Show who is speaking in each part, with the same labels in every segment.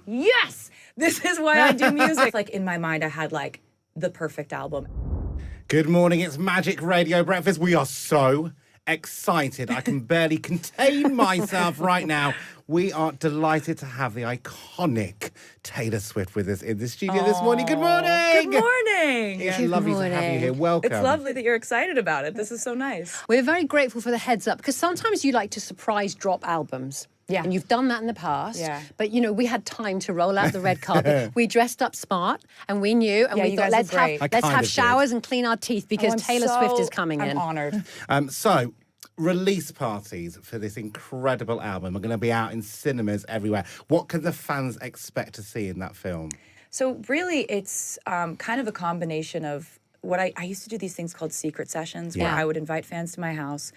Speaker 1: yes, this is why I do music. Like in my mind, I had like the perfect album.
Speaker 2: Good morning, it's Magic Radio Breakfast. We are so excited. I can barely contain myself right now. We are delighted to have the iconic Taylor Swift with us in the studio this morning. Good morning.
Speaker 1: Good morning.
Speaker 2: Yeah,
Speaker 3: Good
Speaker 2: lovely to have you
Speaker 3: morning.
Speaker 2: here. Welcome.
Speaker 1: It's lovely that you're excited about it. This is so nice.
Speaker 3: We're very grateful for the heads up because sometimes you like to surprise drop albums.
Speaker 1: Yeah.
Speaker 3: And you've done that in the past.
Speaker 1: Yeah.
Speaker 3: But, you know, we had time to roll out the red carpet. We dressed up smart and we knew. And
Speaker 1: Yeah,
Speaker 3: we
Speaker 1: you
Speaker 3: thought,
Speaker 1: guys are great.
Speaker 3: let's have showers and clean our teeth because
Speaker 1: I'm
Speaker 3: Taylor Swift is coming in.
Speaker 1: I'm honored.
Speaker 2: So, release parties for this incredible album are going to be out in cinemas everywhere. What can the fans expect to see in that film?
Speaker 1: So really, it's kind of a combination of what I used to do these things called secret sessions where I would invite fans to my house,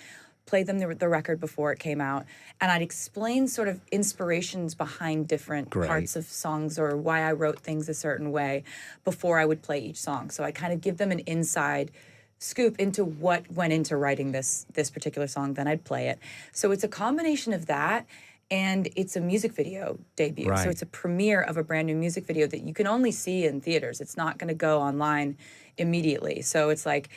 Speaker 1: play them the record before it came out, and I'd explain sort of inspirations behind different parts of songs or why I wrote things a certain way before I would play each song. So I kind of give them an inside scoop into what went into writing this particular song, then I'd play it. So it's a combination of that, and it's a music video debut.
Speaker 2: Right.
Speaker 1: So it's a premiere of a brand new music video that you can only see in theaters. It's not going to go online immediately. So it's like,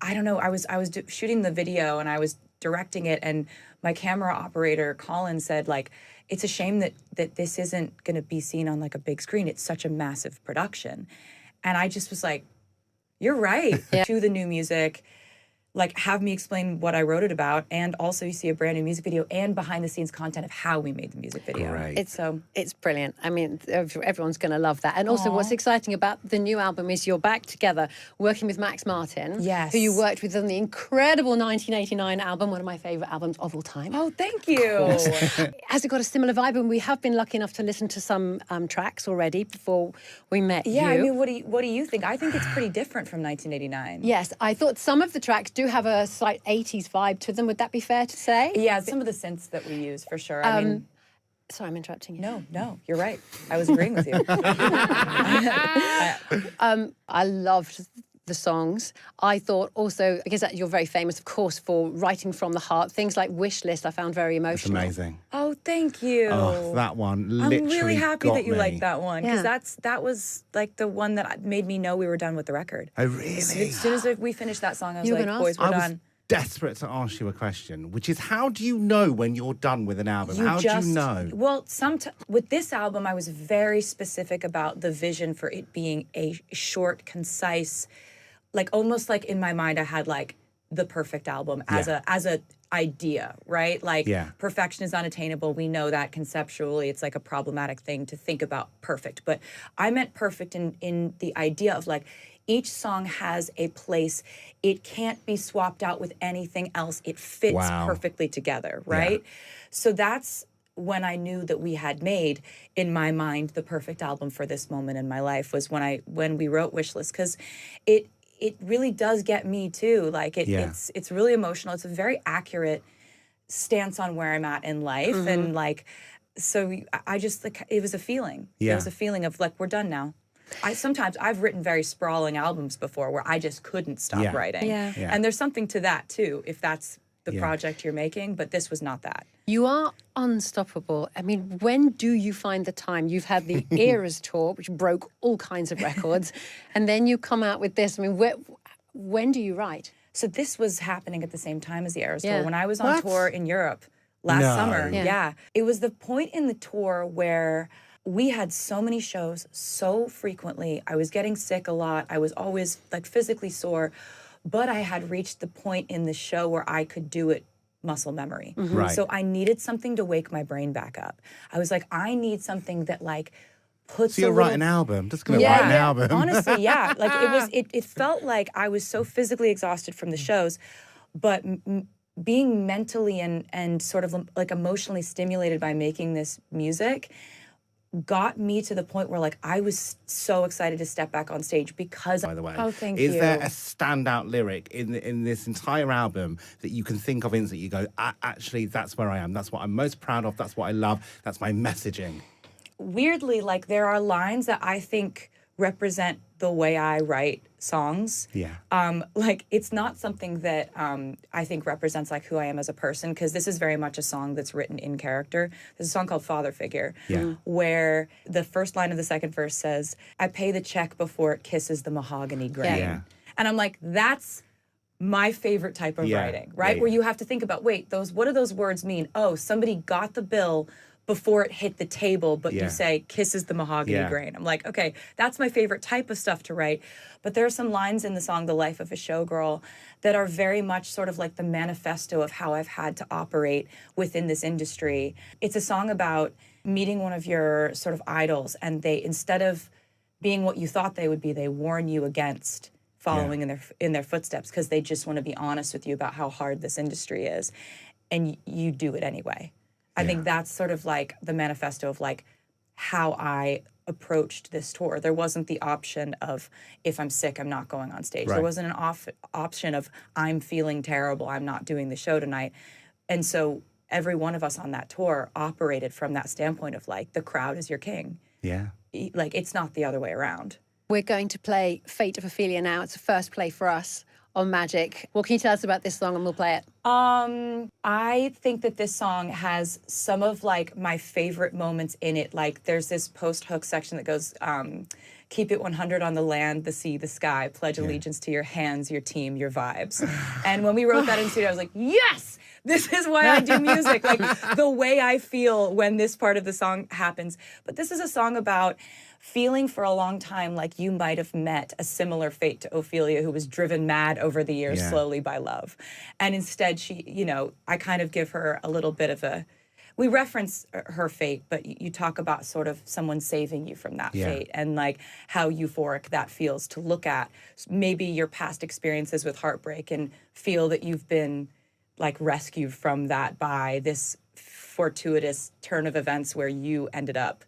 Speaker 1: I don't know, I was shooting the video and I was directing it, and my camera operator, Colin, said, like, it's a shame that this isn't going to be seen on, like, a big screen. It's such a massive production. And I just was like, you're right. To the new music, like, have me explain what I wrote it about, and also you see a brand new music video and behind the scenes content of how we made the music video.
Speaker 2: Great.
Speaker 3: It's brilliant. I mean, everyone's going to love that. And also what's exciting about the new album is you're back together working with Max Martin,
Speaker 1: Yes.
Speaker 3: who you worked with on the incredible 1989 album, one of my favourite albums of all time.
Speaker 1: Oh, thank you.
Speaker 3: Has it got a similar vibe? And we have been lucky enough to listen to some tracks already before we met you.
Speaker 1: Yeah, I mean, what do you think? I think it's pretty different from 1989.
Speaker 3: Yes, I thought some of the tracks do have a slight 80s vibe to them. Would that be fair to say?
Speaker 1: Yeah, some of the synths that we use, for sure. I mean,
Speaker 3: Sorry, I'm interrupting you.
Speaker 1: no, you're right. I was agreeing with you.
Speaker 3: I loved the songs. I thought also, because you're very famous, of course, for writing from the heart. Things like Wish List I found very
Speaker 2: It's
Speaker 3: emotional.
Speaker 2: amazing.
Speaker 1: Oh, thank you.
Speaker 2: Oh, that one literally
Speaker 1: I'm really happy
Speaker 2: got
Speaker 1: that you
Speaker 2: me.
Speaker 1: liked that one, because
Speaker 3: Yeah.
Speaker 1: that was like the one that made me know we were done with the record.
Speaker 2: Oh, really?
Speaker 1: As soon as we finished that song, I was
Speaker 3: You were
Speaker 1: like,
Speaker 3: gonna
Speaker 1: boys,
Speaker 3: ask?
Speaker 1: we're
Speaker 2: I was
Speaker 1: done.
Speaker 2: desperate to ask you a question, which is, how do you know when you're done with an album? How do you know?
Speaker 1: Well, with this album, I was very specific about the vision for it being a short, concise, like almost like in my mind, I had like the perfect album as a idea, right? Like perfection is unattainable. We know that conceptually it's like a problematic thing to think about perfect. But I meant perfect in the idea of like each song has a place. It can't be swapped out with anything else. It fits perfectly together, right? So that's when I knew that we had made, in my mind, the perfect album for this moment in my life was when we wrote Wishlist, because it really does get me too. Like it's really emotional. It's a very accurate stance on where I'm at in life, and like, so I just like it was a feeling. It was a feeling of like, we're done now. I've written very sprawling albums before where I just couldn't stop writing. And there's something to that too, if that's the project you're making, but this was not that.
Speaker 3: You are unstoppable. I mean, when do you find the time? You've had the Eras tour, which broke all kinds of records, and then you come out with this. I mean, when do you write?
Speaker 1: So this was happening at the same time as the Eras tour. When I was on tour in Europe last summer, it was the point in the tour where we had so many shows so frequently. I was getting sick a lot. I was always like physically sore, but I had reached the point in the show where I could do it muscle memory.
Speaker 2: Right.
Speaker 1: So I needed something to wake my brain back up. I was like, I need something that like puts
Speaker 2: So you're
Speaker 1: a little...
Speaker 2: writing an album. Just going to write an album.
Speaker 1: Honestly, yeah. Like it felt like I was so physically exhausted from the shows, but being mentally and sort of like emotionally stimulated by making this music got me to the point where like I was so excited to step back on stage because
Speaker 2: by the way.
Speaker 1: Oh, thank you.
Speaker 2: Is there a standout lyric in this entire album that you can think of instantly? You go, actually, that's where I am. That's what I'm most proud of. That's what I love. That's my messaging.
Speaker 1: Weirdly, like there are lines that I think represent the way I write songs.
Speaker 2: Yeah.
Speaker 1: Like, it's not something that I think represents like who I am as a person, because this is very much a song that's written in character. There's a song called Father Figure, where the first line of the second verse says, I pay the check before it kisses the mahogany grain.
Speaker 2: Yeah.
Speaker 1: And I'm like, that's my favorite type of writing, right?
Speaker 2: Yeah.
Speaker 1: Where you have to think about, wait, what do those words mean? Oh, somebody got the bill before it hit the table, but you say kisses the mahogany grain. I'm like, okay, that's my favorite type of stuff to write. But there are some lines in the song, The Life of a Showgirl, that are very much sort of like the manifesto of how I've had to operate within this industry. It's a song about meeting one of your sort of idols, and they, instead of being what you thought they would be, they warn you against following in their footsteps, because they just want to be honest with you about how hard this industry is, and you do it anyway. I think that's sort of like the manifesto of like how I approached this tour. There wasn't the option of, if I'm sick, I'm not going on stage. There wasn't an option of, I'm feeling terrible, I'm not doing the show tonight. And so every one of us on that tour operated from that standpoint of like, the crowd is your king.
Speaker 2: Yeah.
Speaker 1: Like, it's not the other way around.
Speaker 3: We're going to play Fate of Ophelia now. It's a first play for us on Magic. What can you tell us about this song, and we'll play it?
Speaker 1: I think that this song has some of like my favorite moments in it. Like, there's this post-hook section that goes, keep it 100 on the land, the sea, the sky, pledge allegiance to your hands, your team, your vibes. And when we wrote that in studio, I was like, yes, this is why I do music. Like, the way I feel when this part of the song happens. But this is a song about feeling for a long time like you might have met a similar fate to Ophelia, who was driven mad over the years slowly by love. And instead she, you know, I kind of give her a little bit of a, we reference her fate, but you talk about sort of someone saving you from that fate, and like how euphoric that feels to look at maybe your past experiences with heartbreak and feel that you've been like rescued from that by this fortuitous turn of events where you ended up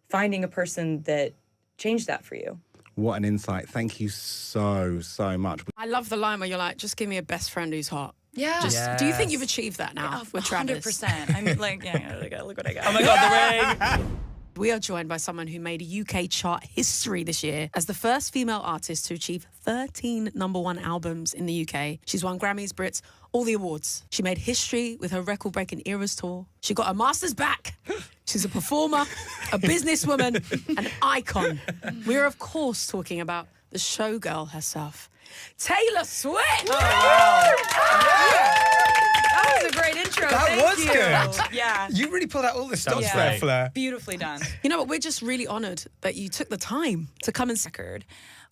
Speaker 1: finding a person that changed that for you.
Speaker 2: What an insight. Thank you so much.
Speaker 4: I love the line where you're like, just give me a best friend who's hot.
Speaker 1: Yeah.
Speaker 4: Do you think you've achieved that now with Travis?
Speaker 1: 100%. I mean, like, look what I got.
Speaker 4: Oh my God, the ring. We are joined by someone who made UK chart history this year as the first female artist to achieve 13 #1 albums in the UK. She's won Grammys, Brits, all the awards. She made history with her record-breaking Eras tour. She got her master's back. She's a performer, a businesswoman, an icon. We're, of course, talking about the showgirl herself, Taylor Swift.
Speaker 1: Oh, wow. That was a great intro.
Speaker 5: That was good.
Speaker 1: Yeah.
Speaker 5: You really pulled out all the stops
Speaker 1: Yeah.
Speaker 5: there, Fleur.
Speaker 1: Beautifully done.
Speaker 4: You know what? We're just really honoured that you took the time to come and
Speaker 1: Record.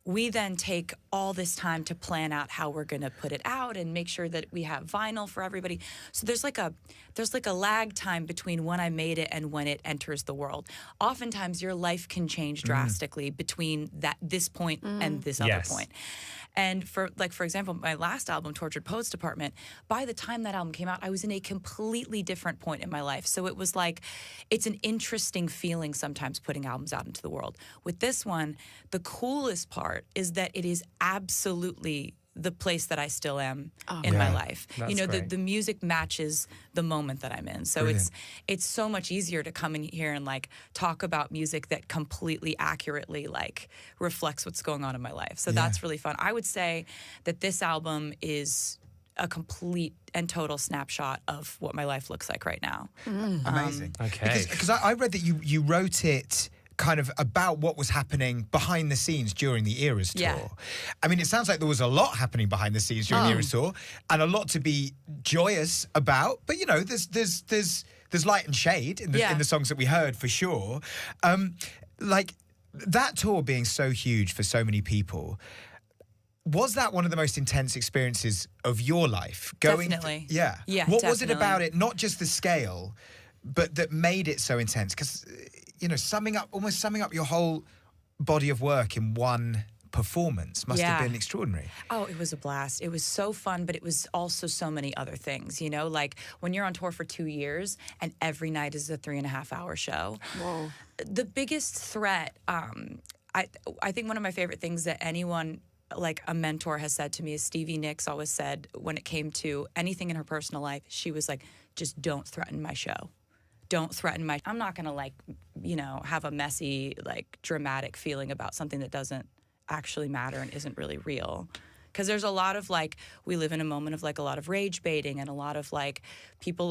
Speaker 1: We then take all this time to plan out how we're going to put it out and make sure that we have vinyl for everybody. So there's like a lag time between when I made it and when it enters the world. Oftentimes your life can change drastically between this point and this other point. And for example, my last album, Tortured Poets Department, by the time that album came out, I was in a completely different point in my life. So it was like, it's an interesting feeling sometimes putting albums out into the world. With this one, the coolest part is that it is absolutely the place that I still am in my life.
Speaker 5: That's
Speaker 1: you know,
Speaker 5: great.
Speaker 1: the music matches the moment that I'm in. So
Speaker 5: Brilliant.
Speaker 1: it's so much easier to come in here and like talk about music that completely accurately like reflects what's going on in my life. So that's really fun. I would say that this album is a complete and total snapshot of what my life looks like right now.
Speaker 5: Amazing.
Speaker 6: Okay.
Speaker 5: Because I read that you wrote it kind of about what was happening behind the scenes during the Eras tour.
Speaker 1: Yeah.
Speaker 5: I mean, it sounds like there was a lot happening behind the scenes during the Eras tour, and a lot to be joyous about. But you know, there's light and shade in the songs that we heard for sure. Like that tour being so huge for so many people. Was that one of the most intense experiences of your life?
Speaker 1: Definitely.
Speaker 5: Yeah. What was it about it? Not just the scale, but that made it so intense? Because you know, almost summing up your whole body of work in one performance must have been extraordinary.
Speaker 1: Oh, it was a blast. It was so fun, but it was also so many other things, you know? Like, when you're on tour for 2 years and every night is a 3.5-hour show.
Speaker 4: Whoa.
Speaker 1: The biggest threat, I think one of my favorite things that anyone, like a mentor, has said to me is Stevie Nicks always said when it came to anything in her personal life, she was like, just don't threaten my show. don't threaten I'm not gonna like, have a messy, like dramatic feeling about something that doesn't actually matter and isn't really real. Because there's a lot of like, we live in a moment of like a lot of rage baiting, and a lot of like people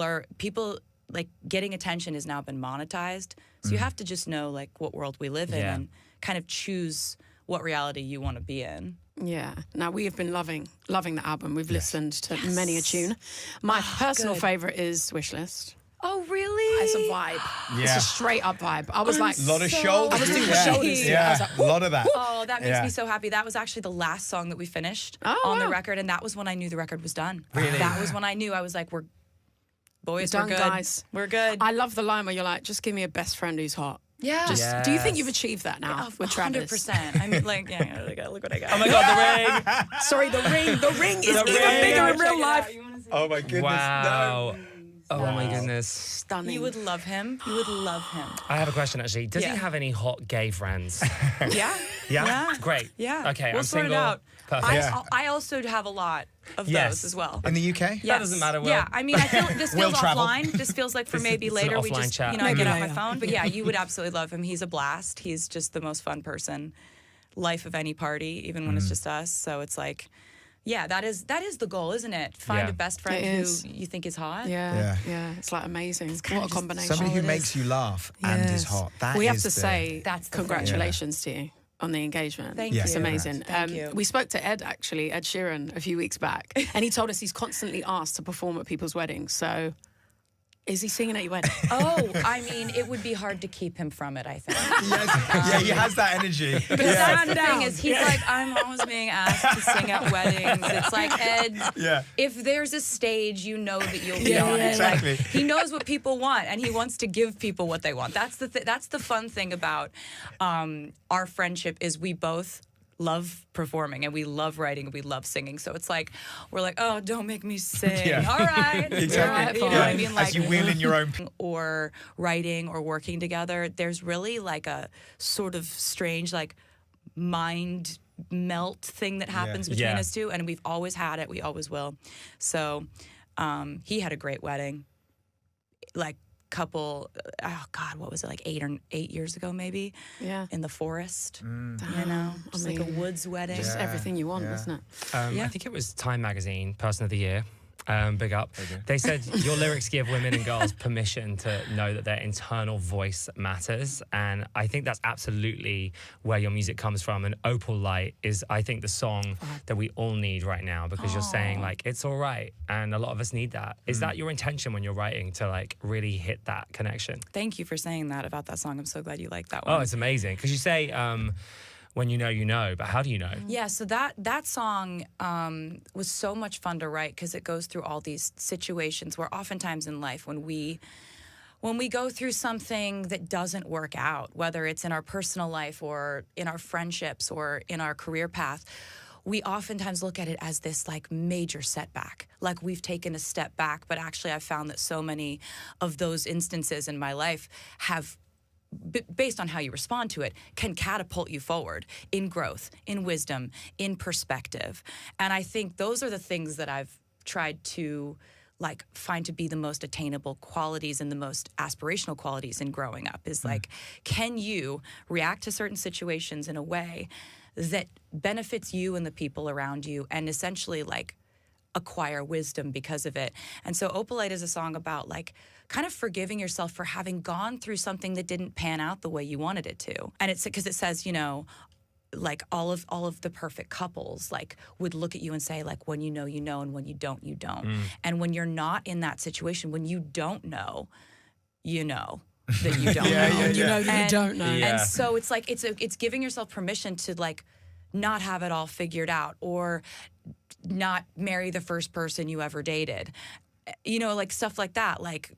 Speaker 1: like getting attention has now been monetized. So you have to just know like what world we live in and kind of choose what reality you want to be in.
Speaker 4: Yeah. Now, we have been loving the album. We've listened to many a tune. My personal favorite is Wishlist.
Speaker 1: Oh, really?
Speaker 4: It's a vibe. It's a straight up vibe. I was like,
Speaker 5: a lot of shoulders.
Speaker 4: I was doing shoulders.
Speaker 5: Yeah,
Speaker 4: I was like,
Speaker 5: a lot of that.
Speaker 1: Oh, that makes me so happy. That was actually the last song that we finished on the record, and that was when I knew the record was done.
Speaker 5: Really?
Speaker 1: That was when I knew. I was like, we're good,
Speaker 4: guys.
Speaker 1: We're good.
Speaker 4: I love the line where you're like, just give me a best friend who's hot.
Speaker 1: Yeah.
Speaker 4: Do you think you've achieved that now with Travis?
Speaker 1: 100%. I'm like, look what I got.
Speaker 6: Oh my God, the ring.
Speaker 4: Sorry, the ring is even bigger in real life.
Speaker 5: Oh my goodness.
Speaker 6: Wow.
Speaker 5: No.
Speaker 6: Oh my goodness.
Speaker 4: Stunning.
Speaker 1: You would love him. You would love him.
Speaker 6: I have a question actually. Does he have any hot gay friends?
Speaker 1: Yeah.
Speaker 6: Yeah? Great.
Speaker 1: Yeah.
Speaker 6: Okay,
Speaker 1: we'll
Speaker 6: I'm
Speaker 1: sort
Speaker 6: single.
Speaker 1: it out.
Speaker 6: Perfect.
Speaker 1: I also have a lot of
Speaker 6: Yes.
Speaker 1: those as well.
Speaker 5: In the UK?
Speaker 6: That doesn't matter, Will.
Speaker 1: Yeah, I mean, I feel this
Speaker 5: Will
Speaker 1: feels
Speaker 5: travel.
Speaker 1: offline. This feels like for maybe
Speaker 6: it's an
Speaker 1: later we
Speaker 6: offline
Speaker 1: just,
Speaker 6: chat.
Speaker 1: I get off
Speaker 4: Maybe
Speaker 1: my phone. But yeah, you would absolutely love him. He's a blast. He's just the most fun person. Life of any party, even when it's just us. So it's like, yeah, that is the goal, isn't it? Find
Speaker 6: Yeah.
Speaker 1: a best friend
Speaker 4: It
Speaker 1: who
Speaker 4: is.
Speaker 1: you think is hot.
Speaker 4: Yeah. It's like amazing. What a combination.
Speaker 5: Somebody who
Speaker 1: it
Speaker 5: makes
Speaker 1: is.
Speaker 5: you laugh and is hot. That
Speaker 4: we have
Speaker 5: is
Speaker 4: to
Speaker 5: the-
Speaker 4: say
Speaker 1: That's the
Speaker 4: congratulations to you on the engagement.
Speaker 1: Thank
Speaker 5: Yes.
Speaker 1: you.
Speaker 4: It's amazing.
Speaker 1: Thank you.
Speaker 4: We spoke to Ed Sheeran, a few weeks back, and he told us he's constantly asked to perform at people's weddings. So, is he singing at your wedding?
Speaker 1: Oh, I mean, it would be hard to keep him from it, I think.
Speaker 5: Yeah, he has that energy.
Speaker 1: But that's the thing is, he's like, I'm always being asked to sing at weddings. It's like, Ed, if there's a stage, you know that you'll be on it.
Speaker 5: exactly.
Speaker 1: Like, he knows what people want, and he wants to give people what they want. That's the fun thing about our friendship is we both love performing and we love writing and we love singing. So it's like, we're like, oh, don't make me sing.
Speaker 5: Yeah.
Speaker 1: All right.
Speaker 5: Exactly.
Speaker 1: You know what I mean? Like,
Speaker 5: As you wheel in your own.
Speaker 1: or writing or working together, there's really like a sort of strange like mind melt thing that happens between
Speaker 6: Yeah.
Speaker 1: us two, and we've always had it. We always will. So he had a great wedding. Like couple, oh God, what was it, like 8 years ago maybe?
Speaker 4: Yeah.
Speaker 1: In the forest,
Speaker 5: Mm.
Speaker 1: you know? Just like a woods wedding.
Speaker 4: Just everything you want, isn't it?
Speaker 6: I think it was Time Magazine, Person of the Year. Big up. They said your lyrics give women and girls permission to know that their internal voice matters. And I think that's absolutely where your music comes from. And Opal Light is, I think, the song that we all need right now, because you're saying, like, it's all right. And a lot of us need that. Is that your intention when you're writing, to, like, really hit that connection?
Speaker 1: Thank you for saying that about that song. I'm so glad you like that one.
Speaker 6: Oh, it's amazing. Because you say, when you know, but how do you know?
Speaker 1: Yeah, so that song was so much fun to write because it goes through all these situations where oftentimes in life when we go through something that doesn't work out, whether it's in our personal life or in our friendships or in our career path, we oftentimes look at it as this like major setback, like we've taken a step back. But actually I've found that so many of those instances in my life have, based on how you respond to it, can catapult you forward in growth, in wisdom, in perspective. And I think those are the things that I've tried to like find to be the most attainable qualities and the most aspirational qualities in growing up, is like, can you react to certain situations in a way that benefits you and the people around you, and essentially like acquire wisdom because of it. And so Opalite is a song about like kind of forgiving yourself for having gone through something that didn't pan out the way you wanted it to. And it's because it says, you know, like all of the perfect couples like would look at you and say like, when you know, and when you don't, you don't. And when you're not in that situation, when you don't know, you know that you don't know.
Speaker 4: You know that you don't know.
Speaker 1: And so it's like it's giving yourself permission to like not have it all figured out, or not marry the first person you ever dated, you know, like stuff like that. Like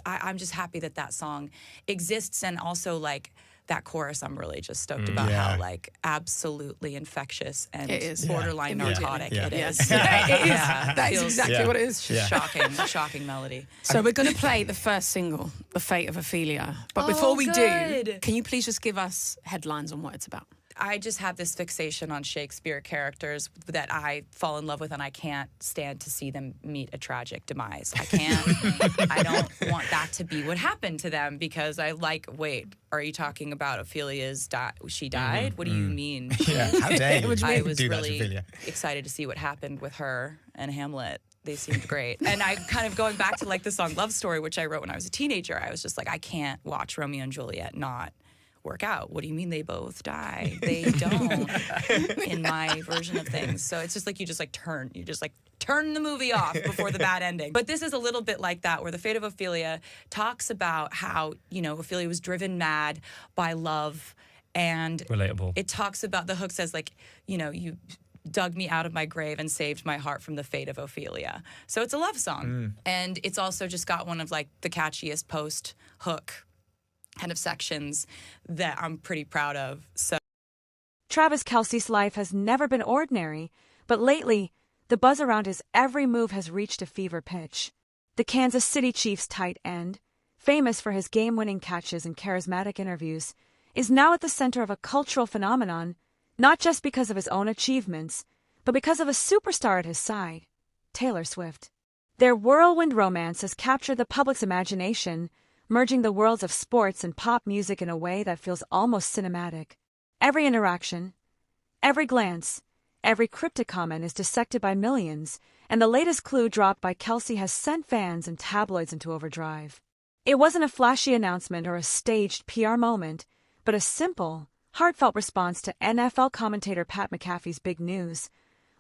Speaker 1: I'm just happy that song exists, and also like that chorus, I'm really just stoked about how like absolutely infectious and
Speaker 4: It is.
Speaker 1: borderline narcotic it is.
Speaker 4: That is exactly what it is.
Speaker 1: Shocking melody.
Speaker 4: So we're going to play the first single, The Fate of Ophelia. But before we do, can you please just give us headlines on what it's about?
Speaker 1: I just have this fixation on Shakespeare characters that I fall in love with, and I can't stand to see them meet a tragic demise. I don't want that to be what happened to them, because wait, are you talking about Ophelia's she died? What do you mean?
Speaker 5: Yeah, how dare you?
Speaker 1: I was
Speaker 5: do that,
Speaker 1: really
Speaker 5: Ophelia?
Speaker 1: excited to see what happened with her and Hamlet. They seemed great. And I kind of going back to like the song Love Story, which I wrote when I was a teenager, I was just like, I can't watch Romeo and Juliet not work out. What do you mean they both die? They don't in my version of things. So it's just like you just turn the movie off before the bad ending. But this is a little bit like that, where The Fate of Ophelia talks about how, Ophelia was driven mad by love. And
Speaker 6: relatable.
Speaker 1: It talks about, the hook says like, you dug me out of my grave and saved my heart from the fate of Ophelia. So it's a love song. And it's also just got one of like the catchiest post hook kind of sections that I'm pretty proud of. So
Speaker 7: Travis Kelce's life has never been ordinary, but lately, the buzz around his every move has reached a fever pitch. The Kansas City Chiefs tight end, famous for his game-winning catches and charismatic interviews, is now at the center of a cultural phenomenon, not just because of his own achievements, but because of a superstar at his side, Taylor Swift. Their whirlwind romance has captured the public's imagination, merging the worlds of sports and pop music in a way that feels almost cinematic. Every interaction, every glance, every cryptic comment is dissected by millions, and the latest clue dropped by Kelce has sent fans and tabloids into overdrive. It wasn't a flashy announcement or a staged PR moment, but a simple, heartfelt response to NFL commentator Pat McAfee's big news,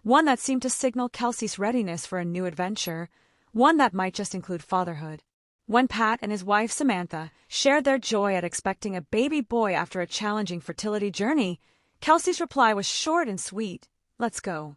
Speaker 7: one that seemed to signal Kelce's readiness for a new adventure, one that might just include fatherhood. When Pat and his wife Samantha shared their joy at expecting a baby boy after a challenging fertility journey, Kelce's reply was short and sweet. Let's go.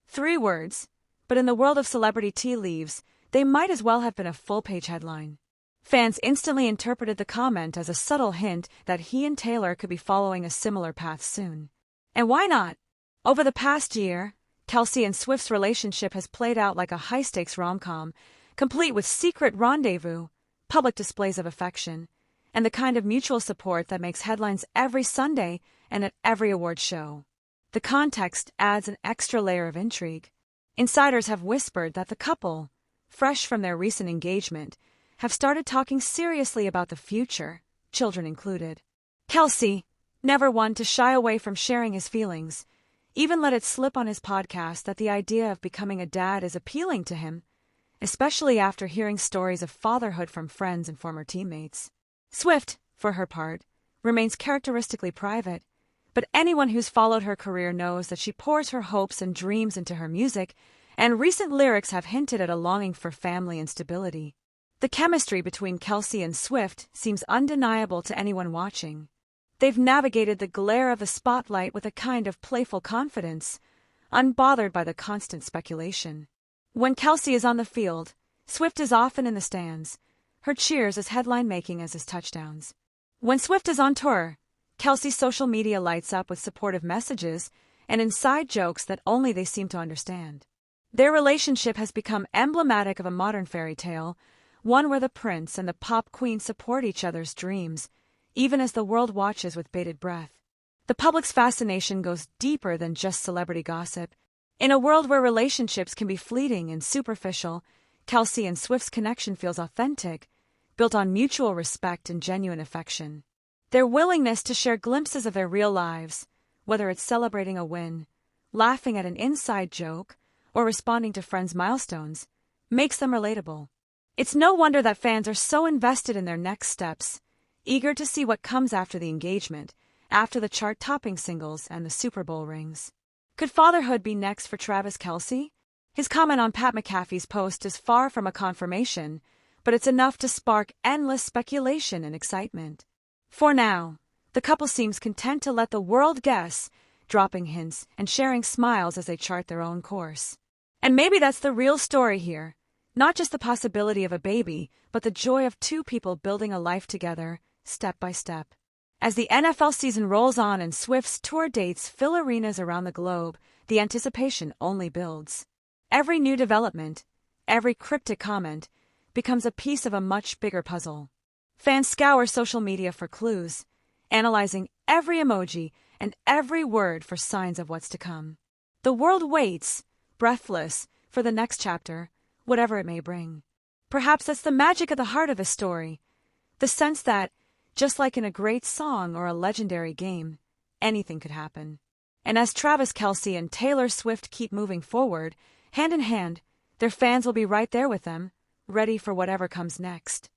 Speaker 7: 3 words, but in the world of celebrity tea leaves, they might as well have been a full-page headline. Fans instantly interpreted the comment as a subtle hint that he and Taylor could be following a similar path soon. And why not? Over the past year, Kelce and Swift's relationship has played out like a high-stakes rom-com, complete with secret rendezvous, public displays of affection, and the kind of mutual support that makes headlines every Sunday and at every award show. The context adds an extra layer of intrigue. Insiders have whispered that the couple, fresh from their recent engagement, have started talking seriously about the future, children included. Kelce, never one to shy away from sharing his feelings, even let it slip on his podcast that the idea of becoming a dad is appealing to him, especially after hearing stories of fatherhood from friends and former teammates. Swift, for her part, remains characteristically private, but anyone who's followed her career knows that she pours her hopes and dreams into her music, and recent lyrics have hinted at a longing for family and stability. The chemistry between Kelce and Swift seems undeniable to anyone watching. They've navigated the glare of the spotlight with a kind of playful confidence, unbothered by the constant speculation. When Kelce is on the field, Swift is often in the stands, her cheers as headline-making as his touchdowns. When Swift is on tour, Kelce's social media lights up with supportive messages and inside jokes that only they seem to understand. Their relationship has become emblematic of a modern fairy tale, one where the prince and the pop queen support each other's dreams, even as the world watches with bated breath. The public's fascination goes deeper than just celebrity gossip. In a world where relationships can be fleeting and superficial, Kelce and Swift's connection feels authentic, built on mutual respect and genuine affection. Their willingness to share glimpses of their real lives, whether it's celebrating a win, laughing at an inside joke, or responding to friends' milestones, makes them relatable. It's no wonder that fans are so invested in their next steps, eager to see what comes after the engagement, after the chart-topping singles and the Super Bowl rings. Could fatherhood be next for Travis Kelce? His comment on Pat McAfee's post is far from a confirmation, but it's enough to spark endless speculation and excitement. For now, the couple seems content to let the world guess, dropping hints and sharing smiles as they chart their own course. And maybe that's the real story here. Not just the possibility of a baby, but the joy of 2 people building a life together, step by step. As the NFL season rolls on and Swift's tour dates fill arenas around the globe, the anticipation only builds. Every new development, every cryptic comment, becomes a piece of a much bigger puzzle. Fans scour social media for clues, analyzing every emoji, and every word for signs of what's to come. The world waits, breathless, for the next chapter, whatever it may bring. Perhaps that's the magic at the heart of a story, the sense that, just like in a great song or a legendary game, anything could happen. And as Travis Kelce and Taylor Swift keep moving forward, hand in hand, their fans will be right there with them, ready for whatever comes next.